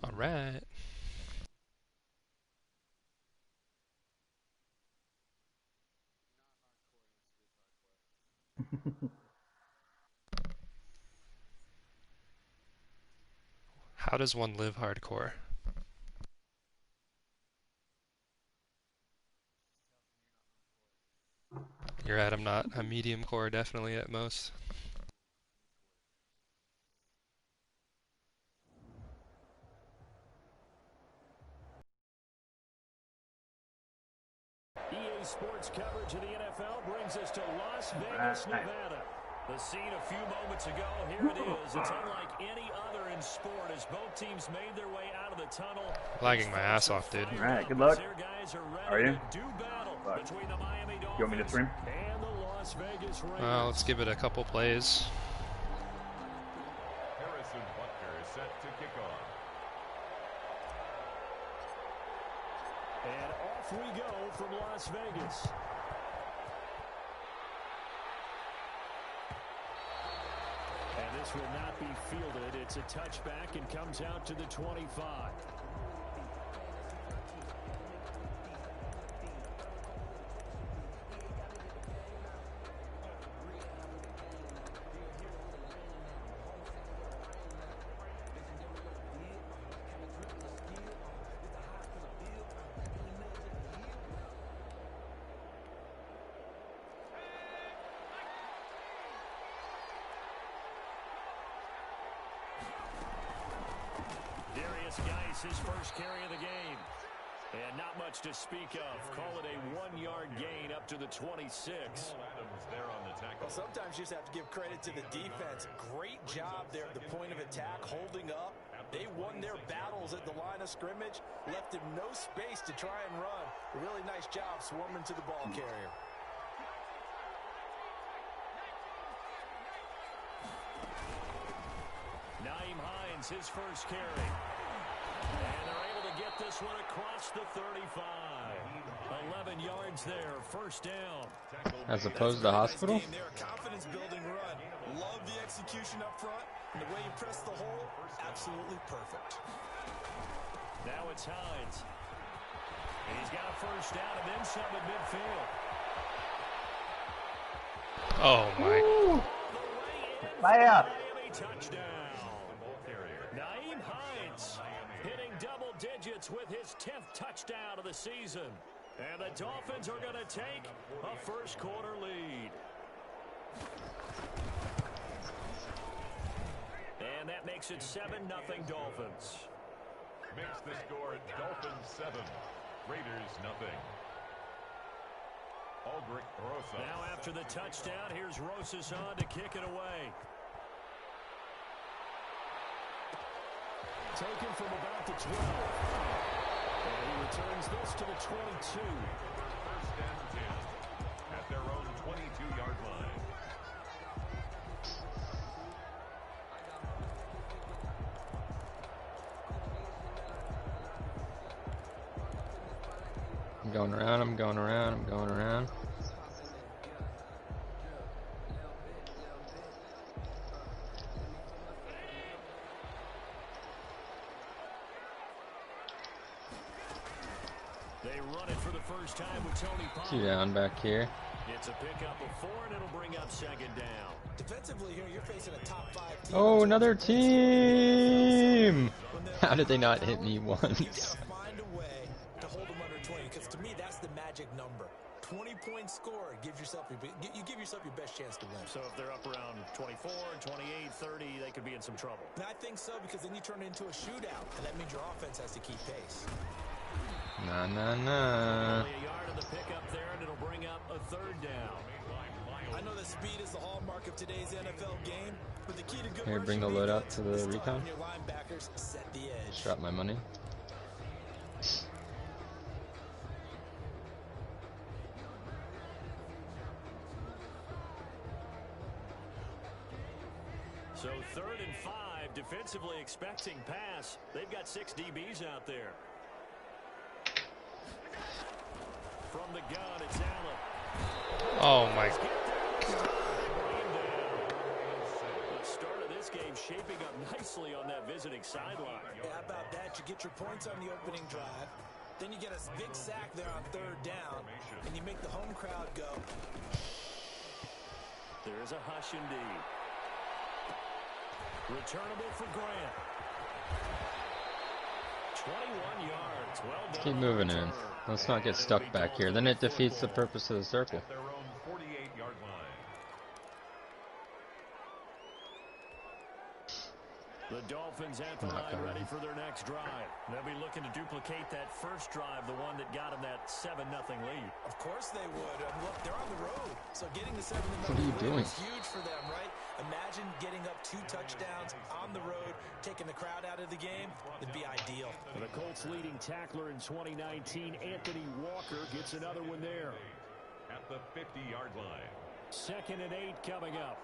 All right. How does one live hardcore? You're right, I'm not. I'm medium core, definitely at most. EA Sports coverage of the NFL brings us to Las Vegas, Nevada. The scene a few moments ago, here it is. It's unlike any other in sport as both teams made their way out of the tunnel. Lagging my ass off, dude. All right, good luck. How are you? You want me to stream? Well, let's give it a couple plays. Harrison Butker is set to kick off. And off we go from Las Vegas. And this will not be fielded. It's a touchback and comes out to the 25. His first carry of the game. And not much to speak of. Call it a 1-yard gain up to the 26. Adams there on the tackle. Well, sometimes you just have to give credit to the defense. Great job there at the point of attack, holding up. They won their battles at the line of scrimmage, left him no space to try and run. A really nice job swarming to the ball carrier. Nyheim Hines, his first carry. And they're able to get this one across the 35. 11 yards there, first down. As opposed to hospital? They're a confidence-building run. Love the execution up front. And the way you press the hole, absolutely perfect. Now it's Hines. And he's got a first down and then some at midfield. Oh my. Fire! Touchdown. Nyheim Hines hitting double digits with his 10th touchdown of the season. And the Dolphins are going to take a first quarter lead. And that makes it 7-0 Dolphins. Makes the score Dolphins 7, Raiders nothing. Aldrich Rosas. Now after the touchdown, here's Rosas on to kick it away. Taken from about the 12. And he returns this to the 22. First and 10 at their own 22-yard line. I'm going around, I'm going around, I'm going around. They run it for the first time with Tony Pollard. 2 down back here. It's a pickup of 4, and it'll bring up second down. Defensively here, you're facing a top 5 team. Oh, another team! How did they not hit me once? Find a way to hold them under 20, because to me, that's the magic number. 20-point score gives yourself you give yourself your best chance to win. So if they're up around 24, 28, 30, they could be in some trouble. And I think so, because then you turn it into a shootout, and that means your offense has to keep pace. Nah, nah, nah. Only a yard of the pickup there, and it'll bring up a third down. I know that speed is the hallmark of today's NFL game, but the key to good Here, bring the load out to the recon. your linebackers set the edge. Drop my money. So 3rd and 5, defensively expecting pass. They've got 6 DBs out there. From the gun, it's Allen. Oh my. The start of this game shaping up nicely on that visiting sideline. Yeah, how about that? You get your points on the opening drive. Then you get a big sack there on third down, and you make the home crowd go. There is a hush indeed. Returnable for Grant. 21 yards. Well done. Keep moving in. Let's not get stuck back here. Then it defeats the purpose of the circle. At their own 48-yard line. The Dolphins at the line, ready for their next drive. They'll be looking to duplicate that first drive, the one that got them that 7-0 lead. Of course they would. Look, they're on the road, so getting the 7-0 What are you doing? is huge for them, right? Imagine getting up 2 touchdowns on the road, taking the crowd out of the game. It'd be ideal. The Colts' leading tackler in 2019, Anthony Walker, gets another one there. At the 50-yard line. 2nd and 8 coming up.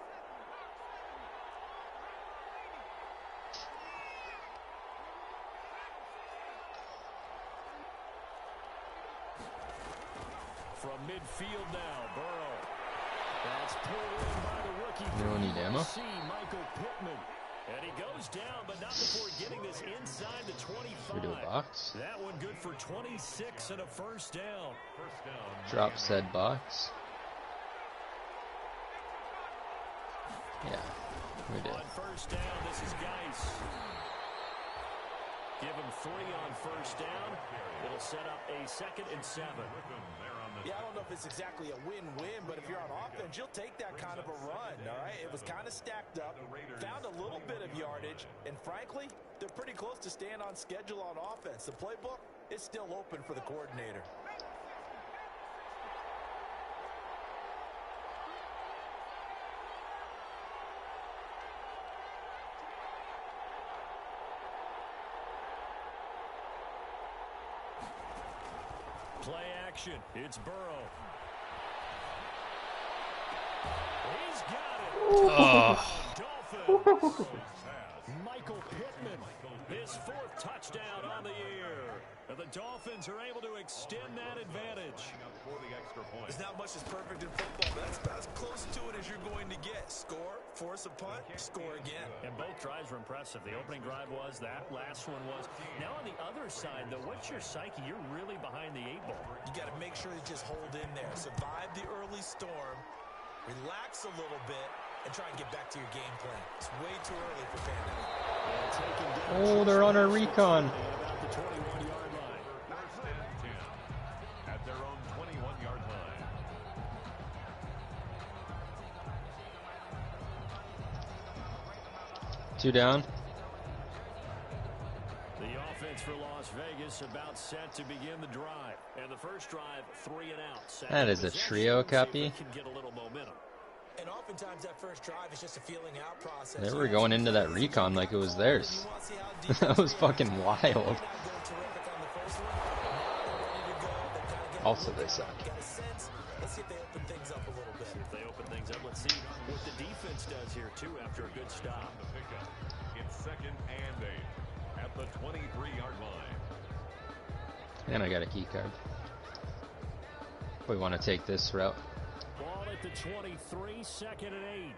From midfield now, Burrow. That's pulled in by the rookie. You don't need ammo? Michael Pittman. And he goes down, but not before getting this inside the 25. We do a box. That one good for 26 and a first down. First down. Drop said box. Yeah, we did. On first down, this is Geis. Give him 3 on first down. It'll set up a 2nd and 7. Yeah, I don't know if it's exactly a win-win, but if you're on offense, you'll take that kind of a run, all right? It was kind of stacked up, found a little bit of yardage, and frankly, they're pretty close to staying on schedule on offense. The playbook is still open for the coordinator. Play action. It's Burrow. He's got it. Dolphins. Michael Pittman. His 4th touchdown on the year. And the Dolphins are able to extend that advantage. There's not much that's perfect in football, but that's about as close to it as you're going to get. Score, force a punt, score again. And both drives were impressive. The opening drive was, that last one was. Now on the other side, though, what's your psyche? You're really behind the 8 ball. You got to make sure you just hold in there. Survive the early storm, relax a little bit, and try and get back to your game plan. It's way too early for Panda. Oh, they're on our recon. About the 21-yard line. First and 10. At their own 21-yard line. Two down. The offense for Las Vegas about set to begin the drive. And the first drive, 3 and out. That is a trio copy. Can get a little momentum. And oftentimes that first drive is just a feeling out process. They were going into that recon like it was theirs. That was fucking wild. Also, they suck. Let's see if they open things up a little bit. If they open things up, let's see what the defense does here, too, after a good stop. The pickup. It's 2nd and 8. At the 23-yard line. And I got a key card. We want to take this route. Ball at the 23, 2nd and 8.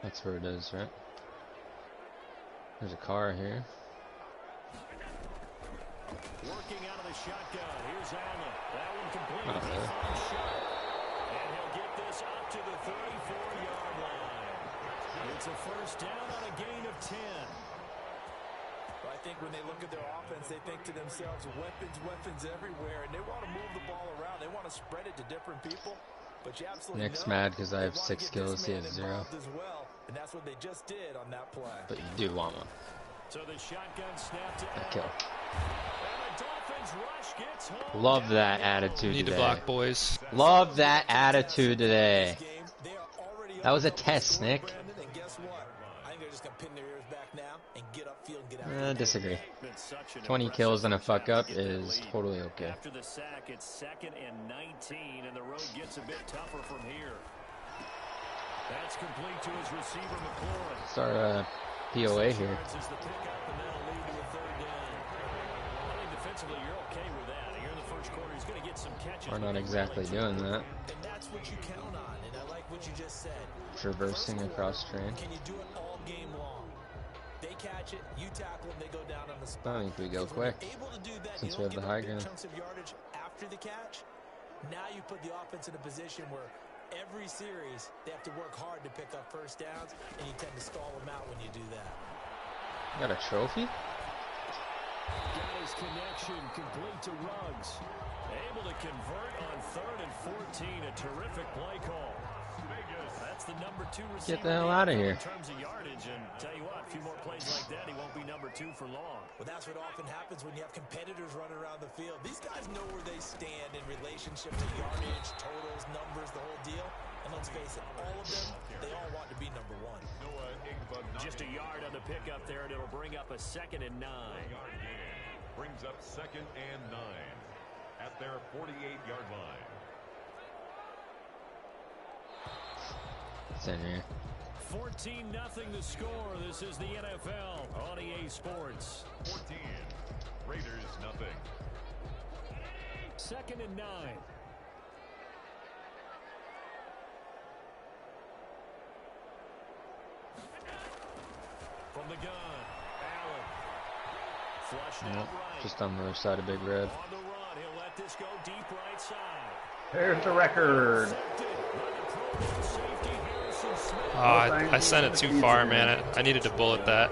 That's where it is, right? There's a car here. Working out of the shotgun. Here's Allen. That one complete. Not there. And he'll get this up to the 34-yard line. It's a first down on a gain of 10. Well, I think when they look at their offense, they think to themselves, weapons everywhere, and they want to move the ball around. They want to spread it to different people. But you absolutely Nick's know mad because I have they want to 6 get this kills, he man has 0. involved as well, and that's what they just did on that play. But you do want one. So the shotgun snap to A kill. And the Dolphins rush gets home. Love that attitude Need to today. block, boys. Love that attitude today. That was a test, Nick. And guess what? I think they're just going to pin their ears back now and get upfield and get out. Disagree. Been such an 20 impressive kills and a fuck up shot to get the is lead. totally okay. After the sack, it's 2nd and 19, and the road gets a bit tougher from here. That's complete to his receiver, McLaurin. Start POA here. Yards is the pickup, and that'll lead to a 3rd down. I think defensively you're okay with that. You're in the first first quarter. He's going to get some catches. We're not exactly doing that. And that's what you count on, and I like what you just said. Traversing across train. Can you do it all game long? They catch it, you tackle them, they go down on the spot. I think we go quick. Able to do that, Since you we don't have the give high up big ground. chunks of yardage after the catch. Now you put the offense in a position where every series they have to work hard to pick up first downs, and you tend to stall them out when you do that. Got a trophy? Got his connection complete to Ruggs. Able to convert on 3rd and 14. A terrific play call. That's the number 2 receiver. Get the hell out of here. In terms of yardage, and tell you what, a few more plays like that, he won't be number 2 for long. Well, that's what often happens when you have competitors running around the field. These guys know where they stand in relationship to yardage, totals, numbers, the whole deal. And let's face it, all of them, they all want to be number 1. Just a yard on the pickup there, and it'll bring up a 2nd and 9. Brings up 2nd and 9 at their 48-yard line. It's in here. 14-0 the score. This is the NFL on EA Sports. 14. Raiders nothing. 2nd and 9. From the gun, Allen. Flushed out right. Just on the other side of Big Red. On the run, he'll let this go deep right side. There's the record. I sent it too far, man. I needed to bullet that.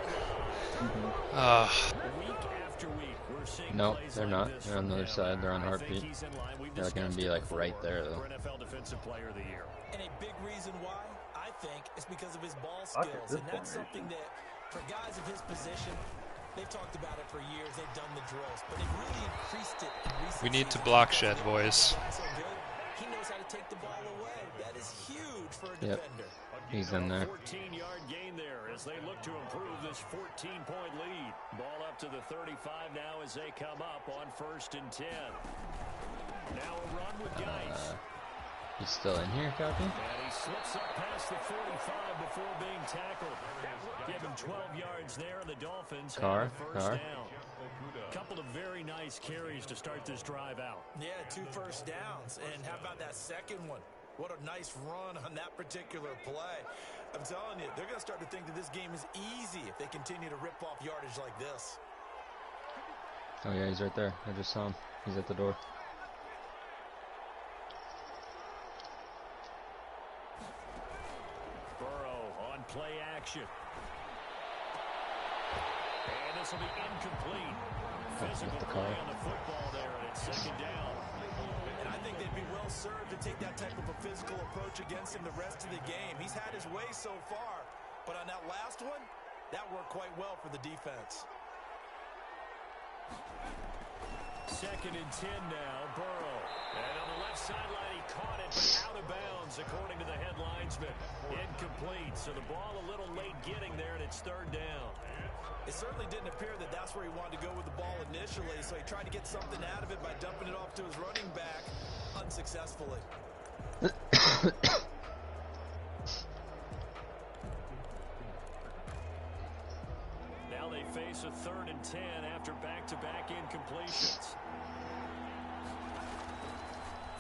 Nope, they're not. They're on the other side. They're on heartbeat. They're going to be like right there, though. And a big reason why, I think, is because of his ball skills. And that's something that, for guys of his position, they've talked about it for years. They've done the drills, but they've really increased it in recent We need to seasons. block Shed, boys. He knows how to take the ball away. That is huge for a Yep. defender. He's in there. 14-yard gain there as they look to improve this 14-point lead. Ball up to the 35 now as they come up on 1st and 10. Now a run with Geis. He's still in here, copy? And he slips up past the 45 before being tackled. Give him 12 yards there, and the Dolphins have the first down. Couple of very nice carries to start this drive out. Yeah, 2 first downs. And how about that second one? What a nice run on that particular play. I'm telling you, they're going to start to think that this game is easy if they continue to rip off yardage like this. Oh, yeah, he's right there. I just saw him. He's at the door. Burrow on play action. And this will be incomplete. Physical play on the football there, and it's 2nd down. And I think they'd be well served to take that type of a physical approach against him the rest of the game. He's had his way so far, but on that last one, that worked quite well for the defense. 2nd and 10 now, Burrow. And on the left sideline, he caught it, but out of bounds, according to the head linesman. Incomplete, so the ball a little late getting there, and it's 3rd down. It certainly didn't appear that that's where he wanted to go with the ball initially, so he tried to get something out of it by dumping it off to his running back unsuccessfully. Now they face a 3rd and 10 after back-to-back incompletions.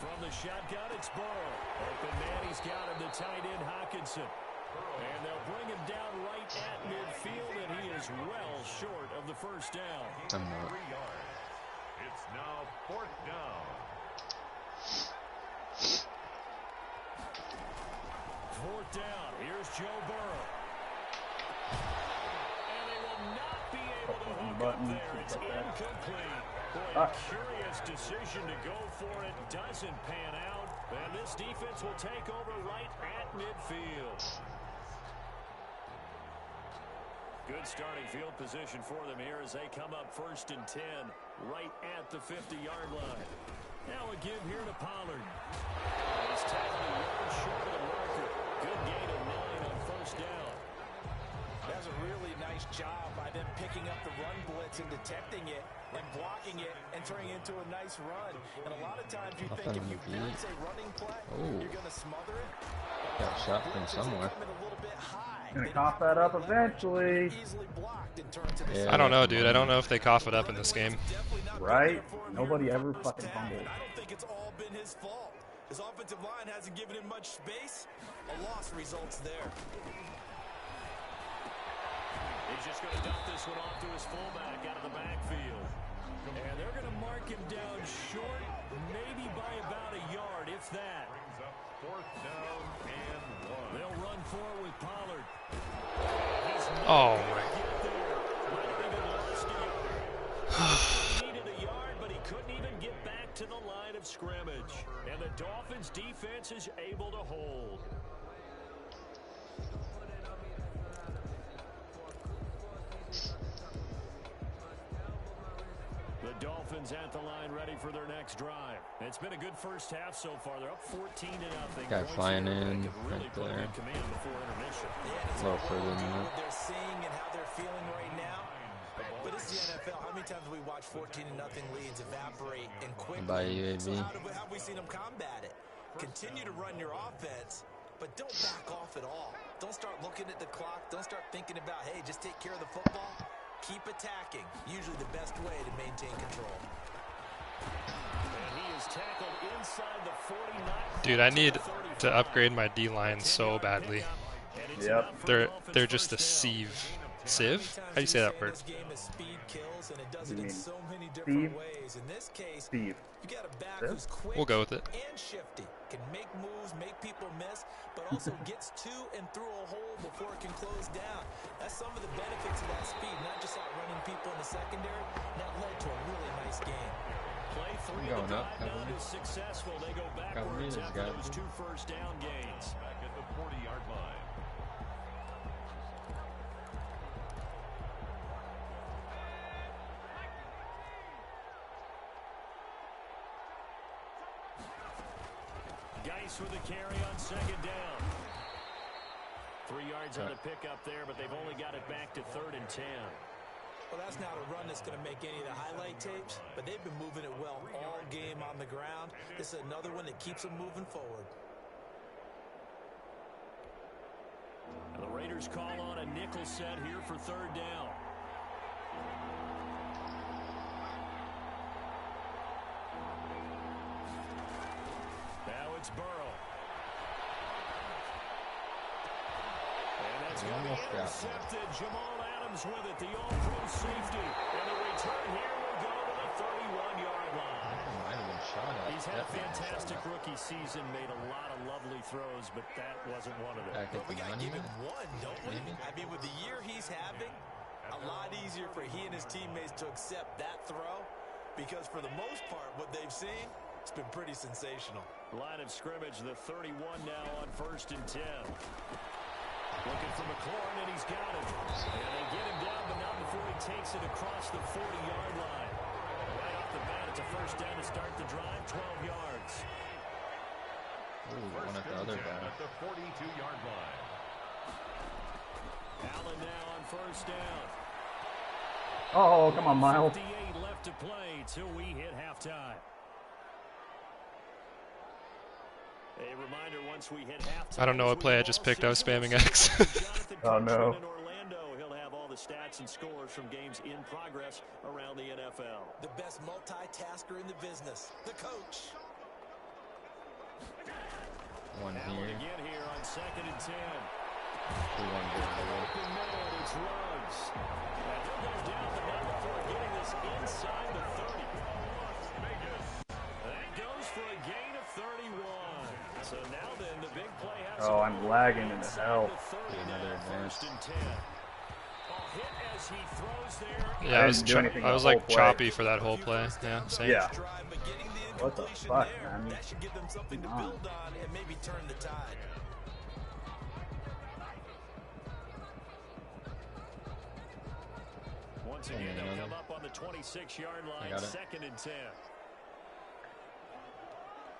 From the shotgun, it's Burrow. Open man, he's got him, the tight end Hockenson. And they'll bring him down right at midfield, and he is well short of the first down. I'm not. 3 yards. It's now 4th down. 4th down. Here's Joe Burrow. And they will not be able to hook up there. It's incomplete. Boy, a curious decision to go for it. Doesn't pan out. And this defense will take over right at midfield. Good starting field position for them here as they come up 1st and 10 right at the 50-yard line. Now a give here to Pollard. He's tackled a yard short of the marker. Good gain of 9 on 1st down. That's a really nice job by them picking up the run blitz and detecting it and blocking it and turning it into a nice run. And a lot of times you think if you blitz a running play, you're going to smother it. Got shot from somewhere. Coming a little bit high. Gonna cough that up eventually. Yeah, I don't know, dude. I don't know if they cough it up in this game. Right? Nobody ever fucking fumbles. I don't think it's all been his fault. His offensive line hasn't given him much space. A loss results there. He's just going to dump this one off to his fullback out of the backfield. And they're going to mark him down short, maybe by about a yard, if that. Fourth down and 1. They'll run forward with Pollard. Oh my. He needed a yard, but he couldn't even get back to the line of scrimmage. And the Dolphins' defense is able to hold. The Dolphins at the line, ready for their next drive. It's been a good first half so far. They're up 14-0. Guy flying in right there. A little further than that. What they're seeing and how they're feeling right now. But it's the NFL. How many times have we watched 14-0 leads evaporate and quickly? By UAV. So how have we seen them combat it? Continue to run your offense, but don't back off at all. Don't start looking at the clock. Don't start thinking about, hey, just take care of the football. Keep attacking. Usually the best way to maintain control. And he is tackled inside the 49. Dude, I need to upgrade my D-line so badly. Yep. They're just a sieve. Sieve? How do you say that word? Steve. We'll go with it. And shifty. Can make moves, make people miss, but also gets to and through a hole before it can close down. That's some of the benefits of that speed, not just outrunning people in the secondary. That led to a really nice game. Play 3 going of the up, drive now is successful. They go backwards after those 2 first down gains. Back at the 40-yard line. Geis with the carry on second down. 3 yards on the pickup there, but they've only got it back to 3rd and 10. Well, that's not a run that's going to make any of the highlight tapes, but they've been moving it well all game on the ground. This is another one that keeps them moving forward. And the Raiders call on a nickel set here for 3rd down. Now it's Burrow. And that's going to be intercepted. Jamal Adams with it, the all-pro safety. And the return here will go to the 31-yard line. He's had a fantastic rookie season, made a lot of lovely throws, but that wasn't one of them. But we got to give him one, don't we? I mean, with the year he's having, a lot easier for he and his teammates to accept that throw, because for the most part, what they've seen, it's been pretty sensational. Line of scrimmage, the 31 now on 1st and 10. Looking for McLaurin, and he's got it. And they get him down, but not before he takes it across the 40-yard line. Right off the bat, it's a first down to start the drive, 12 yards. Ooh, one at the other guy. At the 42-yard line. Allen now on 1st down. Oh, come on, Miles. 58 left to play till we hit halftime. A reminder, once we hit halftime, I don't know what play I just picked. I was spamming X. Oh, no. In Orlando, he'll have all the stats and scores from games in progress around the NFL. The best multitasker in the business, the coach. One Allen here. again here on 2nd and 10. One Open man, it's Ruggs. And he'll go down, but not before getting this inside the 30. That goes for a gain of 31. So now then, the big play has Oh, I'm lagging in hell. Another advance. 1st and 10. A hit as he throws there. Yeah, I was like the whole play. choppy for that whole play. Yeah, same. Yeah. Drive, but getting the What the incompletion fuck, there, man? that should give them something to build on and maybe turn the tide. Once again, they'll come up on the 26-yard line, 2nd and 10.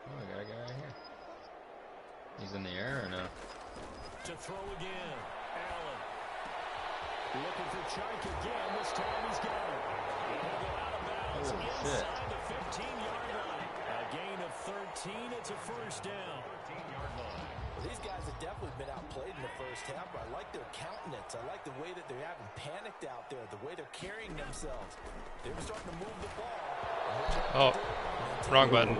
Oh, I got a guy right here. He's in the air or no? To throw again, Allen. Looking for Chark again. This time he's got it. He'll go out of bounds inside the 15-yard line. A gain of 13. It's a 1st down. 13-yard line. These guys have definitely been outplayed in the first half, but I like their countenance. I like the way that they haven't panicked out there, the way they're carrying themselves. They were starting to move the ball. Oh, wrong button.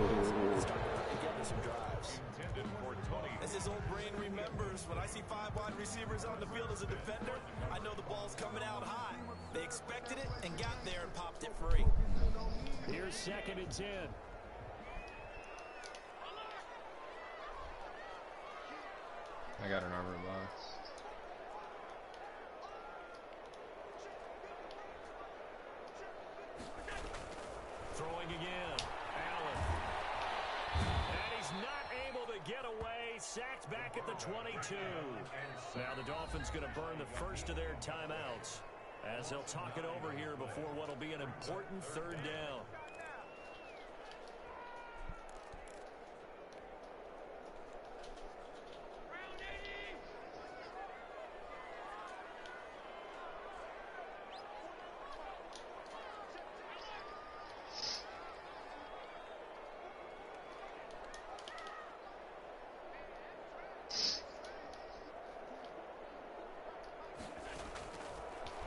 As his old brain remembers, when I see 5 wide receivers on the field as a defender, I know the ball's coming out high. They expected it and got there and popped it free. Here's 2nd and 10. I got an armor box. Throwing again. Allen. And he's not able to get away. Sacked back at the 22. Now the Dolphins going to burn the first of their timeouts as they'll talk it over here before what will be an important 3rd down.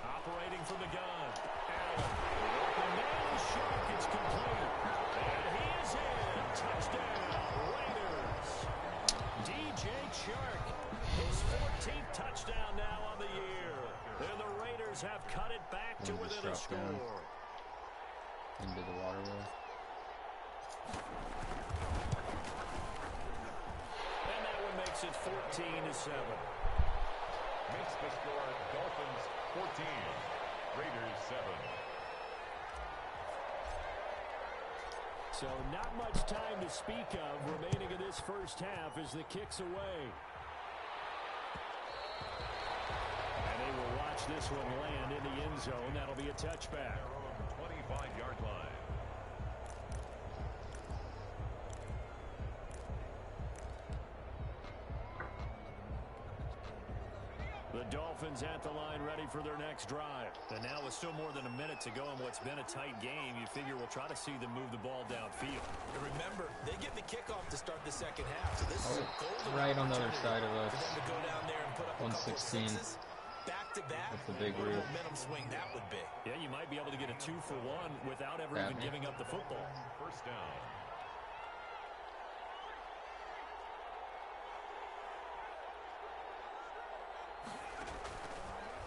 Operating from the gun. Allen. The man shot gets complete. And he is in. Touchdown, Raiders. DJ Chark. His 14th touchdown now on the year. And the Raiders have cut it back to within a score. Into the waterway. And that one makes it 14-7. Makes the score Dolphins 14, Raiders 7. So not much time to speak of remaining in this first half as the kick's away. And they will watch this one land in the end zone. That'll be a touchback. 25-yard line. The Dolphins at the line ready for their next drive. And now with still more than a minute to go in what's been a tight game, you figure we'll try to see them move the ball downfield. And remember, they get the kickoff to start the second half. So this is a golden right on the other side of us. for them to go down there and put up 116. Back to back. That's a big what roof. momentum swing that would be. Yeah, you might be able to get a 2-for-1 without ever even giving up the football. First down.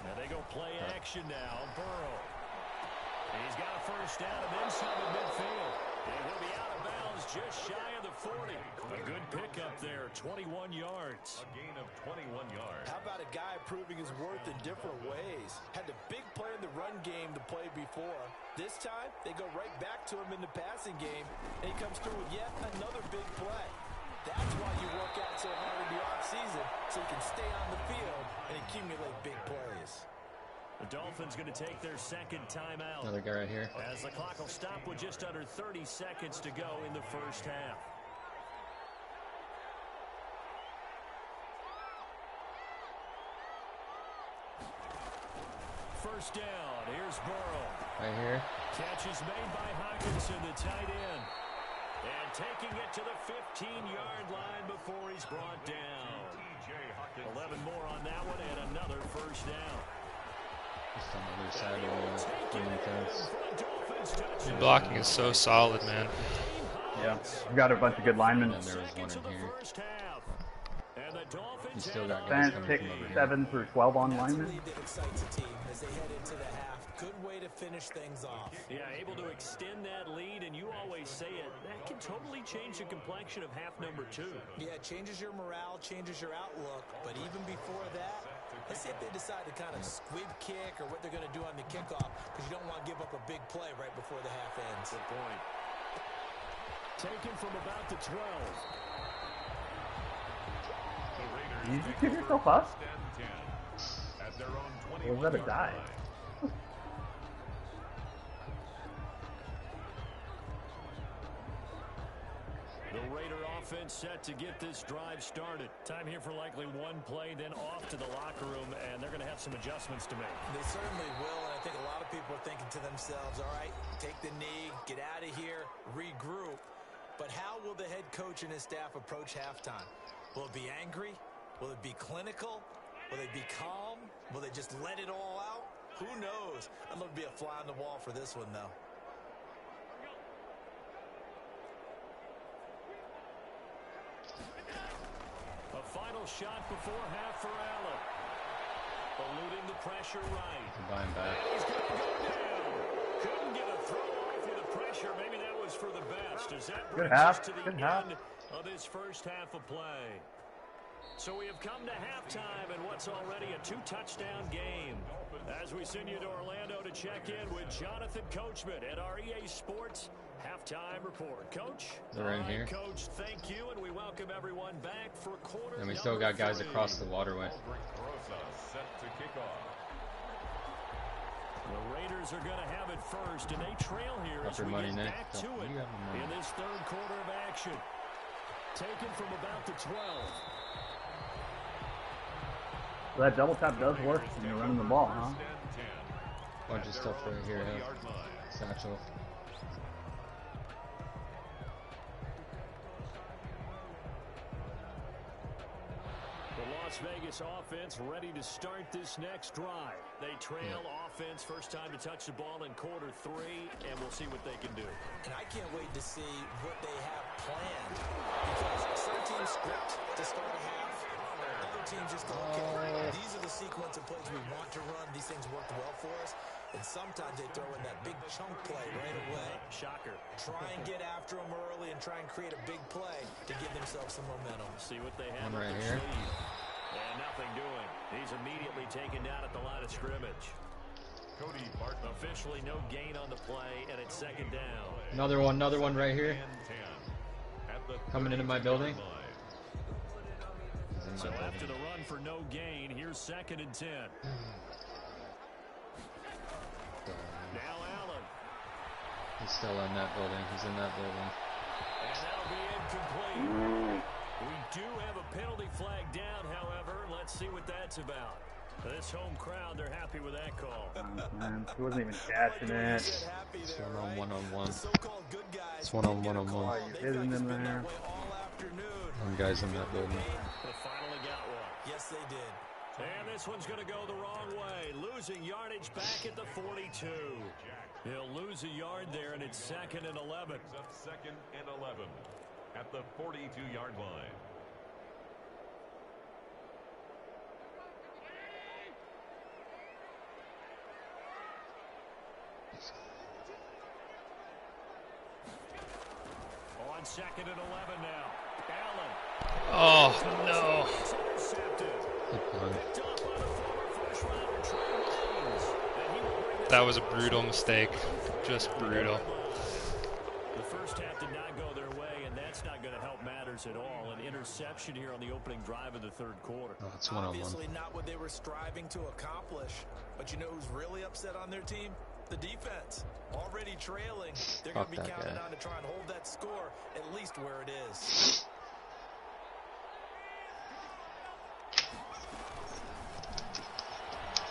Now they go play action now. Burrow. He's got a first down and then some in midfield. It will be out of bounds just shy of the 40. A good pickup there, 21 yards. A gain of 21 yards. How about a guy proving his worth in different ways? Had the big play in the run game to play before. This time, they go right back to him in the passing game, and he comes through with yet another big play. That's why you work out so hard in the offseason, so you can stay on the field and accumulate big plays. The Dolphins going to take their 2nd timeout. Another guy right here. As the clock will stop with just under 30 seconds to go in the first half. First down. Here's Burrow. Right here. Catch is made by Hockenson, the tight end. And taking it to the 15-yard line before he's brought down. 11 more on that one and another first down. Just on the other side of the The blocking is so solid, man. Yeah, we've got a bunch of good linemen. And there was one in here. He's still got Fence guys coming pick from over here. 7 through 12 on That's a linemen. lead that excites a team as they head into the half. Good way to finish things off. Yeah, able to extend that lead, and you always say it, that can totally change the complexion of half number 2. Yeah, it changes your morale, changes your outlook. But even before that, let's see if they decide to kind of squib kick or what they're going to do on the kickoff, because you don't want to give up a big play right before the half ends. Good point. Taken from about the 12. Did you just give yourself up? At their own Or was that a dive? The Raider offense set to get this drive started. Time here for likely one play, then off to the locker room, and they're going to have some adjustments to make. They certainly will, and I think a lot of people are thinking to themselves, all right, take the knee, get out of here, regroup. But how will the head coach and his staff approach halftime? Will it be angry? Will it be clinical? Will they be calm? Will they just let it all out? Who knows? I'd love to be a fly on the wall for this one, though. A final shot before half for Allen. Eluding the pressure right. Combine back. He's going to go down. Couldn't get a throw off with the pressure. Maybe that was for the best. As that brings us to the end of this first half of play. So we have come to halftime in what's already a 2-touchdown game. As we send you to Orlando to check in with Jonathan Coachman at our EA Sports Halftime Report. Coach? They're in here. Coach, thank you, and we welcome everyone back for quarter And we still got guys 3. across the waterway. Set to kick off. The Raiders are going to have it first, and they trail here as we get back to it in this third quarter of action. Taken from about the 12. So that double tap does work when you're running the ball, huh? Bunch of stuff right here. Satchel. The Las Vegas offense ready to start this next drive. They trail offense, first time to touch the ball in quarter 3, and we'll see what they can do. And I can't wait to see what they have planned. Because some teams script to start a half. Other teams just go, okay, these are the sequence of plays we want to run. These things worked well for us. And sometimes they throw in that big chunk play right away. Shocker. Try and get after them early and try and create a big play to give themselves some momentum. See what they have right here. here. And nothing doing. He's immediately taken down at the line of scrimmage. Cody Barton. Officially no gain on the play, and it's second down. Another one right here. Coming into my building. So after the run for no gain, here's 2nd and 10. Now Allen. He's still in that building. He's in that building. And that'll be incomplete. We do have a penalty flag down, however. Let's see what that's about. This home crowd, they're happy with that call. Man, he wasn't even catching it. It's one-on-one. It's Oh, one-on-one. you're hitting him there. One guy's in that building. They finally got one. Yes, they did. And this one's going to go the wrong way. Losing yardage back at the 42. He'll lose a yard there, and it's 2nd and 11. Up 2nd and 11 at the 42-yard line. On 2nd and 11 now. Allen. Oh, no. That was a brutal mistake. Just brutal. The first half did not go their way, and that's not going to help matters at all. An interception here on the opening drive of the third quarter. Oh, it's one-on-one. Obviously not what they were striving to accomplish. But you know who's really upset on their team? The defense. Already trailing. They're going to be counting on to try and hold that score at least where it is.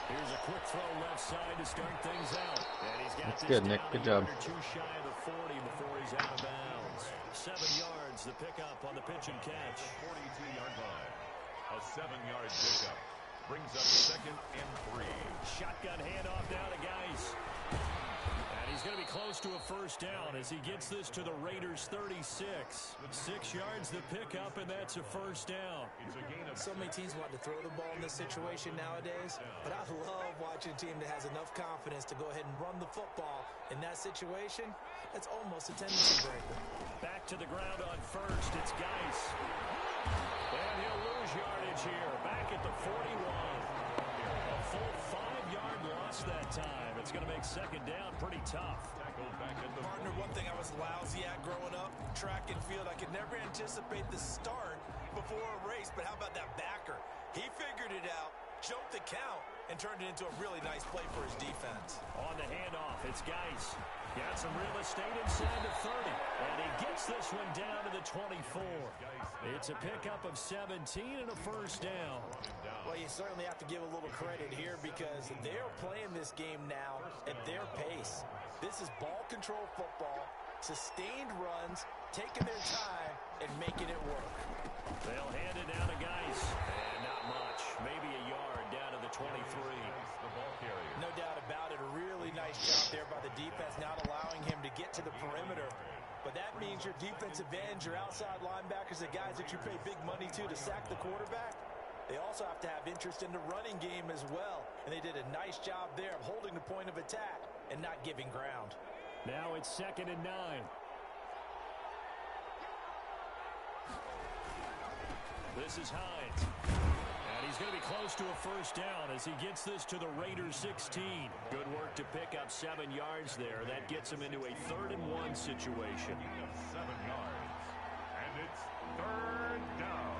Here's a quick throw left side to start things out. And he's got That's good, Nick. Good job. Too shy of the 40 before he's out of bounds. 7 yards, the pickup on the pitch and catch. 42-yard line. A 7-yard pickup. Brings up 2nd and 3. Shotgun handoff now to Geis. And he's going to be close to a first down as he gets this to the Raiders 36. 6 yards the pickup, and that's a first down. So many teams want to throw the ball in this situation nowadays, but I love watching a team that has enough confidence to go ahead and run the football. In that situation, that's almost a tendency breaker. Back to the ground on first, it's Geis. And he'll lose yardage here, back at the 41. A full 5-yard loss that time. It's going to make second down pretty tough. Partner, one thing I was lousy at growing up, track and field, I could never anticipate the start before a race, but how about that backer? He figured it out, jumped the count, and turned it into a really nice play for his defense. On the handoff, it's Geis. Got some real estate inside the 30, and he gets this one down to the 24. It's a pickup of 17 and a first down. Well, you certainly have to give a little credit here because they're playing this game now at their pace. This is ball control football. Sustained runs, taking their time, and making it work. They'll hand it down to Geis. And not much. Maybe a yard down to the 23. No doubt about it. A really nice job there by the defense, not allowing him to get to the perimeter. But that means your defensive ends, your outside linebackers, the guys that you pay big money to sack the quarterback, they also have to have interest in the running game as well. And they did a nice job there of holding the point of attack and not giving ground. Now it's 2nd and 9. This is Hines. And he's going to be close to a first down as he gets this to the Raiders 16. Good work to pick up 7 yards there. That gets him into a 3rd and 1 situation. 7 yards. And it's 3rd down.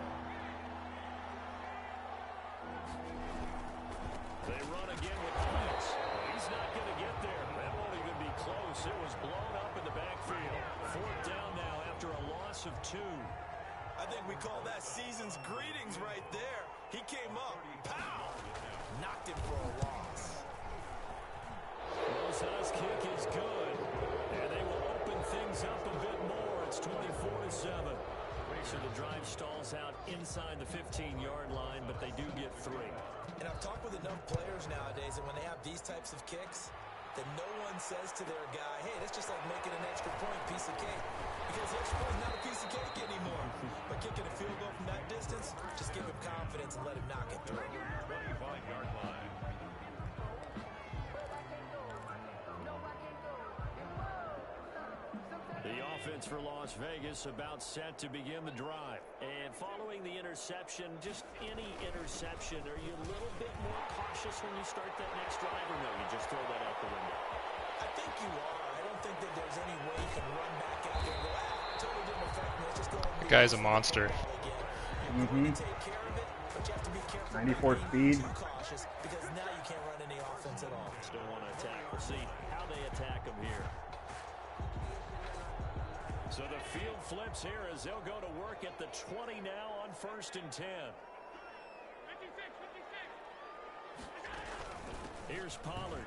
They run again with Hines. He's not going to get there. That won't even be close. It was blown up in the backfield. 4th down now after a loss of 2. I think we call that season's greetings right there. He came up, pow, knocked him for a loss. Rosa's kick is good, and they will open things up a bit more. It's 24-7. So the drive stalls out inside the 15-yard line, but they do get 3. And I've talked with enough players nowadays that when they have these types of kicks, that no one says to their guy, hey, that's just like making an extra point, piece of cake. Because the extra point is not a piece of cake anymore. But kicking a field goal from that distance, just give him confidence and let him knock it through. 25-yard line. The offense for Las Vegas about set to begin the drive. And following the interception, just any interception, are you a little bit more cautious when you start that next drive, or no, you just throw that out the window? I think you are. I don't think that there's any way you can run back out there and go, totally didn't affect me. Let's just go ahead and The guy's a monster. take care of it, but you have to be careful. 94 speed. Too cautious because now you can't run any offense at all. Still want to attack. We'll see how they attack him here. So the field flips here as they'll go to work at the 20 now on 1st and 10. Here's Pollard.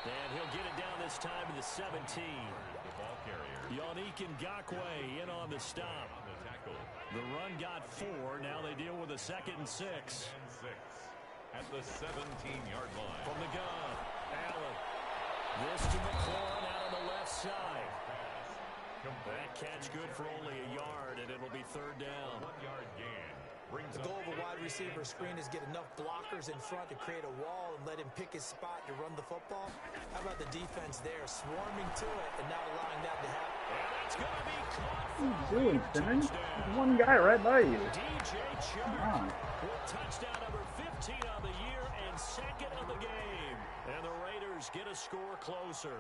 And he'll get it down this time to the 17. The ball carrier. Yannick Ngakoue in on the stop. On the tackle. The run got 4. Now they deal with a 2nd and 6. And 6. At the 17-yard line. From the gun, Allen. This to McLaurin out on the left side. That catch good for only a yard, and it'll be 3rd down. 1-yard gain. Brings The up goal of a wide receiver screen is get enough blockers in front to create a wall and let him pick his spot to run the football. How about the defense there, swarming to it and not allowing that to happen? And it's going to be caught. What are you doing, Simmons? There's one guy right by you. DJ Come Chark on. with touchdown number 15 on the year and 2nd of the game. And the Raiders get a score closer.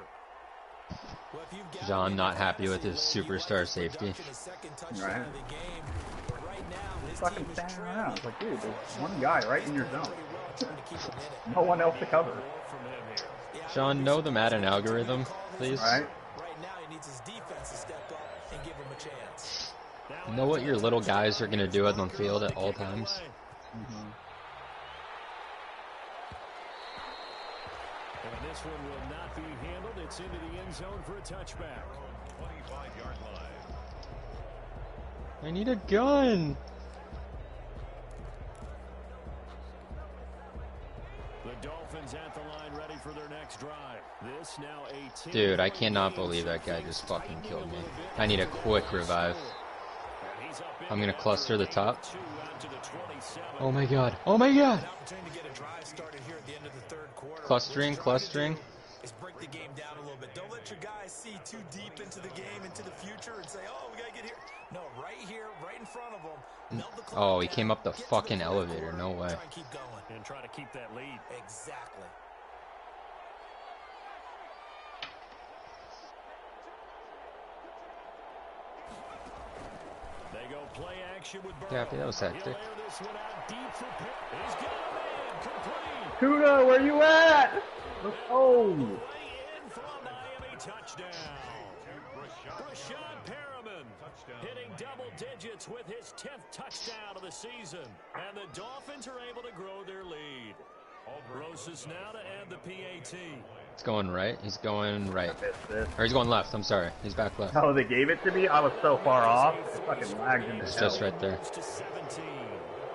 Well, if you've got John him in not the happy with fantasy his league, you superstar want his safety. production, his second touchdown Right. of the game. But right now, his Fucking team is standing trailing. around. It's like, dude, there's one guy right in your zone. Pretty well trying to keep him in it. No one else to cover. More from him here. Yeah, I Sean, would be know the Madden surprised if he algorithm, called his please. Right? Right now, he needs his defense to step up and give him a chance. Know what your little guys are going to do on the field at all times. And this one will not be handled. It's into the end zone for a touchback. 25-yard line. I need a gun. The Dolphins at the line ready for their next drive. This now a 10. Dude, I cannot believe that guy just fucking killed me. I need a quick revive. I'm going to cluster the top. Oh my god. Oh my god. An opportunity to get a drive started here at the end of the 3rd quarter. Clustering, clustering. Is break the game down a little bit. Don't let your guys see too deep into the game, into the future, and say, oh, we got to get here. No, right here, right in front of them. Melt the clock Oh, he down, came up the get to fucking 4th elevator. quarter, No way. Try and keep going. And try to keep that lead. Exactly. They go play action with Burrow. Yeah, that was hectic. He'll air this one out deep for Pitt. He's got a man complete. Kuda, where you at? Let's go. Way in for a Miami touchdown. Brashad Perriman hitting double digits with his 10th touchdown of the season. And the Dolphins are able to grow their lead. Rosas now to add the PAT. It's going right. He's going right. This. Or he's going left. I'm sorry. He's back left. Oh, they gave it to me? I was so far off. It fucking lagged into It's hell. just right there. To 17.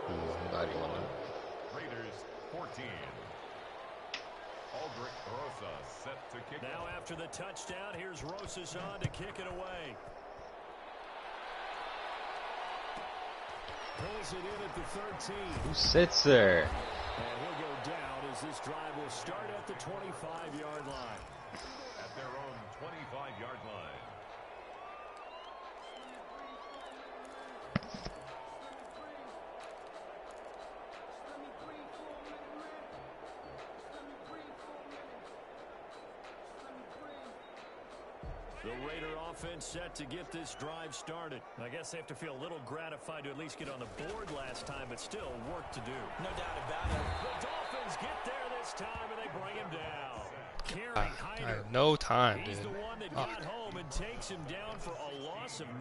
I'm glad he won it. Raiders 14. Aldrich Rosas set to kick. Now after the touchdown, here's Rosas on to kick it away. Pulls it in at the 13. Who sits there? And he'll go down as this drive will start at the 25-yard line. At their own 25-yard line. The Raider offense set to get this drive started. I guess they have to feel a little gratified to at least get on the board last time, but still work to do. No doubt about it. The Dolphins get there this time, and they bring him down. Kerry I Hyder. had no time, He's dude. the one that got home and takes him down for a loss of 9.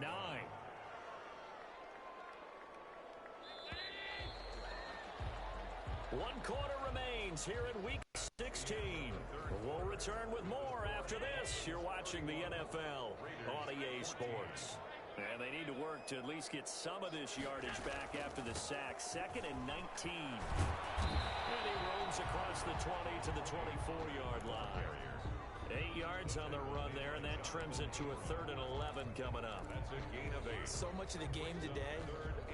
One quarter remains here in Week 16. We'll return with more after this. You're watching the NFL on EA Sports. And they need to work to at least get some of this yardage back after the sack. 2nd and 19. And he roams across the 20 to the 24-yard line. 8 yards on the run there, and that trims it to a 3rd and 11 coming up. That's a gain of 8. So much of the game today,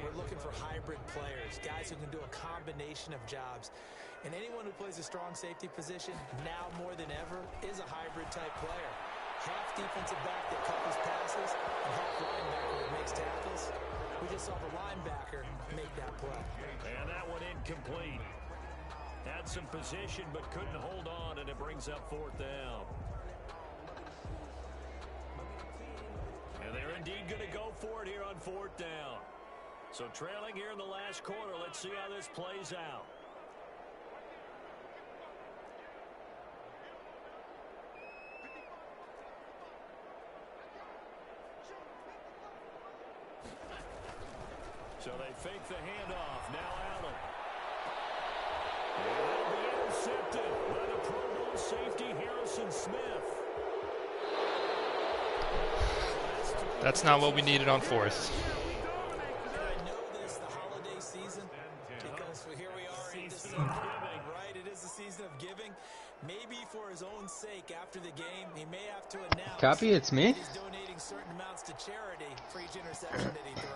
we're looking for hybrid players, guys who can do a combination of jobs. And anyone who plays a strong safety position, now more than ever, is a hybrid type player. Half defensive back that covers passes, and half linebacker that makes tackles. We just saw the linebacker make that play. And that one incomplete. Had some position but couldn't hold on, and it brings up 4th down. And they're indeed going to go for it here on 4th down. So trailing here in the last quarter, let's see how this plays out. So they fake the handoff. Now Allen. And it'll be intercepted by the Pro Bowl safety Harrison Smith. That's not what we needed on 4th. I know this, the holiday season, because here we are in December, right? It is the season of giving. Maybe for his own sake, after the game, he may have to announce Copy, it's me. that he's donating certain amounts to charity for each interception that he threw.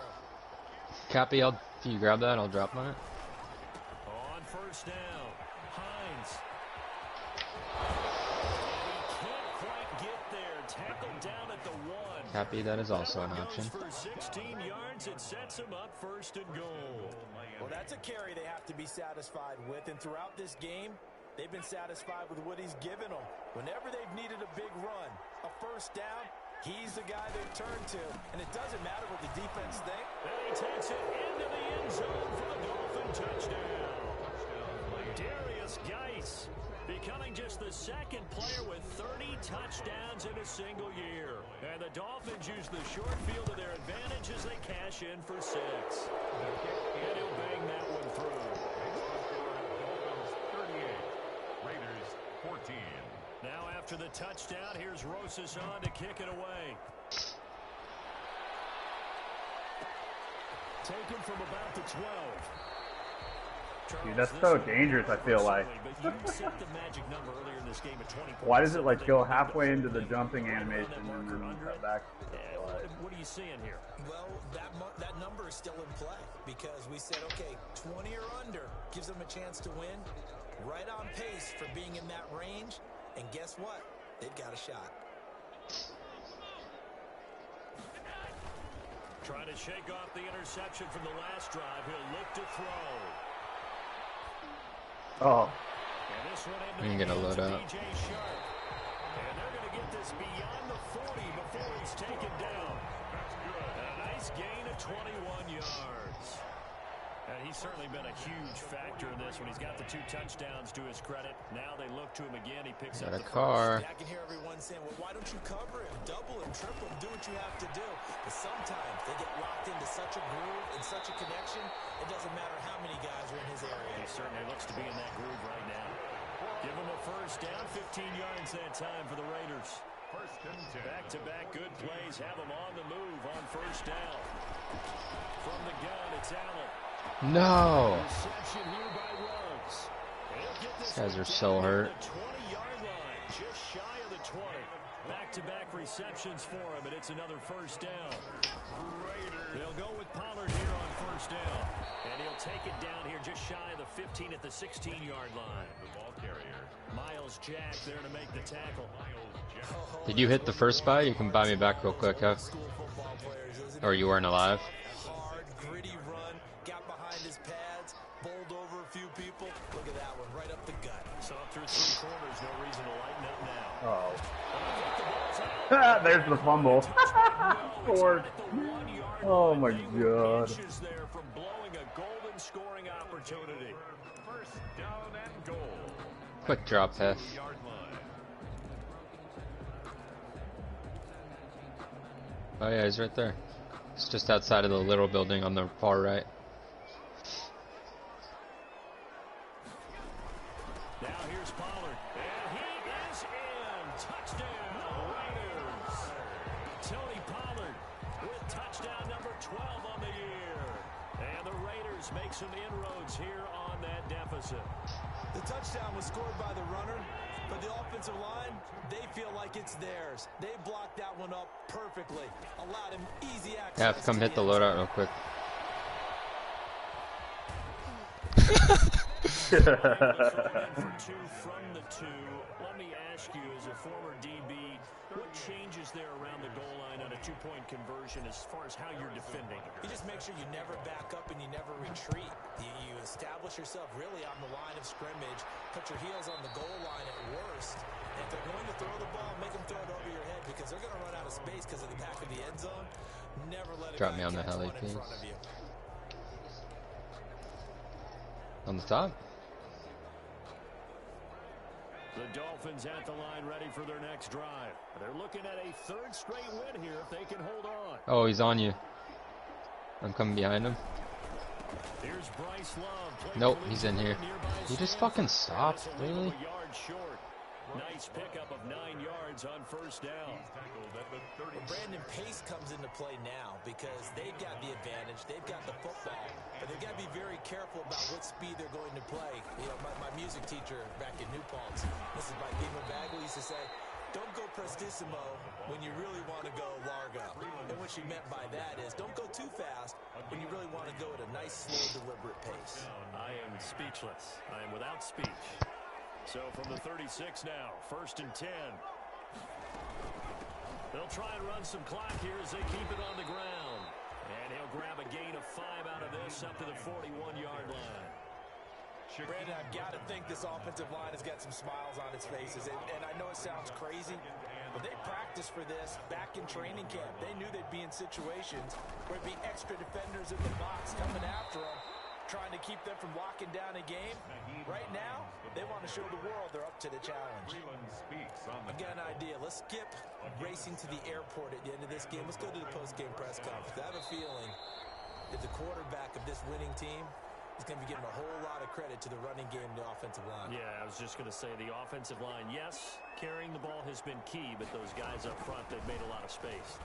Copy, can you grab that? I'll drop on it. On 1st down, Hines. He can't quite get there. Tackled down at the 1. Copy, that is also an That one option. goes for 16 yards. It sets him up 1st and goal. Well, that's a carry they have to be satisfied with, and throughout this game, they've been satisfied with what he's given them. Whenever they've needed a big run, a 1st down, he's the guy they've turned to, and it doesn't matter what the defense thinks. And he takes it into the end zone for the Dolphin touchdown. Darius Geis becoming just the 2nd player with 30 touchdowns in a single year. And the Dolphins use the short field to their advantage as they cash in for 6. And he'll bang that one through. Dolphins 38. Raiders 14. Now after the touchdown, here's Rosas on to kick it away. Taken from about the 12. Dude, that's so dangerous, I feel like. But you set the magic number earlier in this game at 20 points. Why does it like go halfway into the jumping animation and then cut back? What are you seeing here? Well, that number is still in play because we said, okay, 20 or under gives them a chance to win. Right on pace for being in that range. And guess what? They've got a shot. Trying to shake off the interception from the last drive. He'll look to throw. Oh, And this one into I'm the gonna hands load of up. DJ Sharp. And they're going to get this beyond the 40 before he's taken down. And a nice gain of 21 yards. And he's certainly been a huge factor in this when he's got the 2 touchdowns to his credit. Now they look to him again. He picks up Got a the car. I can hear everyone saying, well, why don't you cover him? Double him, triple him, do what you have to do. But sometimes they get locked into such a groove and such a connection, it doesn't matter how many guys are in his area. He certainly looks to be in that groove right now. For Give them a first down, 15 yards that time for the Raiders. Back-to-back good plays have them on the move on first down. From the gun, it's Allen. No. Reception here by Ruggs. These guys are so hurt. 20-yard line, just shy of the 20. Back-to-back receptions for him, and it's another first down. They'll go with Pollard here on first down. And he'll take it down here just shy of the 15 at the 16-yard line. The ball carrier. Miles Jack there to make the tackle. Did you hit the first buy? You can buy me back real quick, huh? Or you weren't alive? Hard, gritty run, got behind his pads, bowled over a few people. Look at that one, right up the gut. So through three corners, no reason to lighten up now. Oh. There's the fumble. Scored. Oh my God. There from blowing a golden scoring opportunity. First down and goal. Quick drop pass. Yard line. Oh yeah, he's right there. It's just outside of the little building on the far right. Now here's Pollard, and he is in. Touchdown, Raiders. Tony Pollard with touchdown number 12 on the year. And the Raiders make some inroads here on that deficit. The touchdown was scored by the runner, but the offensive line, they feel like it's theirs. They blocked that one up perfectly, allowed him easy access. Yeah, come hit the loadout real quick. For two from the two. Let me ask you, as a former DB, what changes there around the goal line on a two-point conversion as far as how you're defending? You just make sure you never back up and you never retreat. You establish yourself really on the line of scrimmage, put your heels on the goal line at worst. And if they're going to throw the ball, make them throw it over your head because they're going to run out of space because of the back of the end zone. Never let it Drop me on the heli, please. On the top? The Dolphins at the line ready for their next drive. They're looking at a third straight win here if they can hold on. Oh, he's on you. I'm coming behind him. Here's Bryce Love. Nope, he's in here. You just fucking stop, really? Nice pickup of 9 yards on first down. Well, Brandon Pace comes into play now because they've got the advantage. They've got the football. But they've got to be very careful about what speed they're going to play. You know, my music teacher back in New Paltz, this is my Beamer Bagley, used to say, don't go prestissimo when you really want to go largo. And what she meant by that is don't go too fast when you really want to go at a nice, slow, deliberate pace. I am speechless. I am without speech. So from the 36 now, 1st and 10. They'll try and run some clock here as they keep it on the ground. And he'll grab a gain of 5 out of this up to the 41-yard line. Brandon, I've got to think this offensive line has got some smiles on its faces. And I know it sounds crazy, but they practiced for this back in training camp. They knew they'd be in situations where it'd be extra defenders in the box coming after them, trying to keep them from locking down a game. Right now, they want to show the world they're up to the challenge. I've got an idea. Let's skip racing to the airport at the end of this game. Let's go to the post-game press conference. I have a feeling that the quarterback of this winning team is going to be giving a whole lot of credit to the running game and the offensive line. Yeah, I was just going to say the offensive line, yes, carrying the ball has been key, but those guys up front, they've made a lot of space.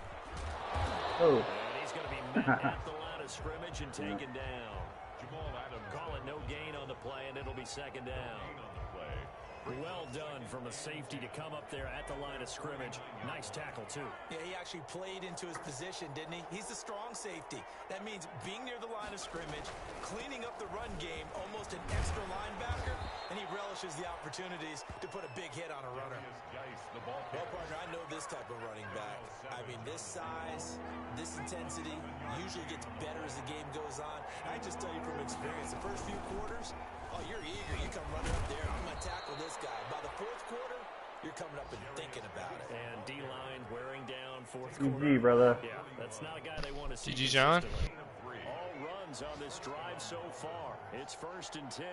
Oh. And he's going to be met at the line of scrimmage and taken down. Call it no gain on the play, and it'll be second down. Well done from a safety to come up there at the line of scrimmage. Nice tackle, too. Yeah, he actually played into his position, didn't he? He's the strong safety. That means being near the line of scrimmage, cleaning up the run game, almost an extra linebacker, and he relishes the opportunities to put a big hit on a runner. Well, partner, I know this type of running back. I mean, this size, this intensity usually gets better as the game goes on. I just tell you from experience, the first few quarters, oh, you're eager. You come running up there. I'm going to tackle this guy. By the fourth quarter, you're coming up and thinking about it. And D-line wearing down fourth quarter. GG, brother. Yeah, that's not a guy they want to see. GG, John. All runs on this drive so far. It's 1st and 10.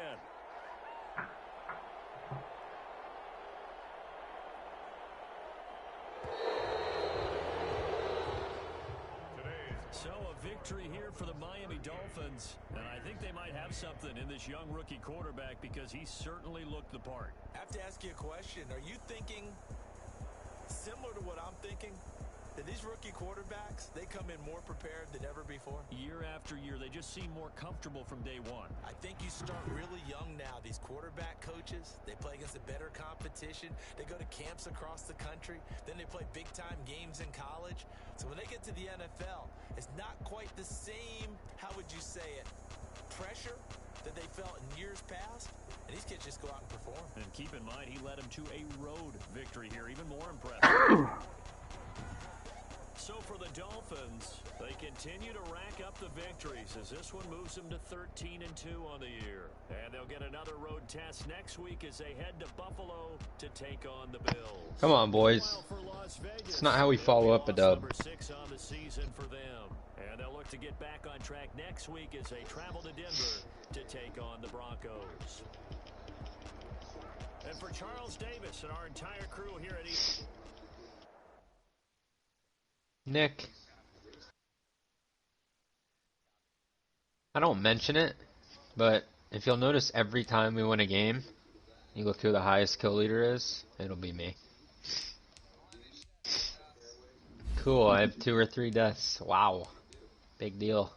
So a victory here for the Miami Dolphins. And I think they might have something in this young rookie quarterback because he certainly looked the part. I have to ask you a question. Are you thinking similar to what I'm thinking? That these rookie quarterbacks, they come in more prepared than ever before? Year after year, they just seem more comfortable from day one. I think you start really young now. These quarterback coaches, they play against a better competition. They go to camps across the country. Then they play big-time games in college. So when they get to the NFL, it's not quite the same, how would you say it, pressure that they felt in years past. And these kids just go out and perform. And keep in mind, he led them to a road victory here, even more impressive. So for the Dolphins, they continue to rack up the victories as this one moves them to 13-2 on the year. And they'll get another road test next week as they head to Buffalo to take on the Bills. Come on, boys. It's not how we follow up a dub. Number 6 on the season for them. And they'll look to get back on track next week as they travel to Denver to take on the Broncos. And for Charles Davis and our entire crew here at Nick, I don't mention it, but if you'll notice every time we win a game, you look who the highest kill leader is, it'll be me. Cool, I have 2 or 3 deaths. Wow. Big deal.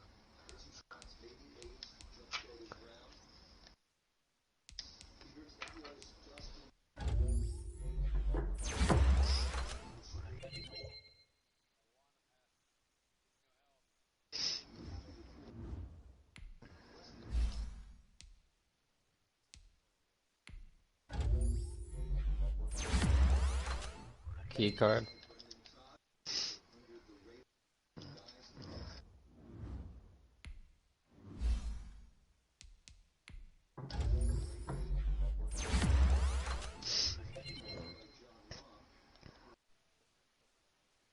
Key card.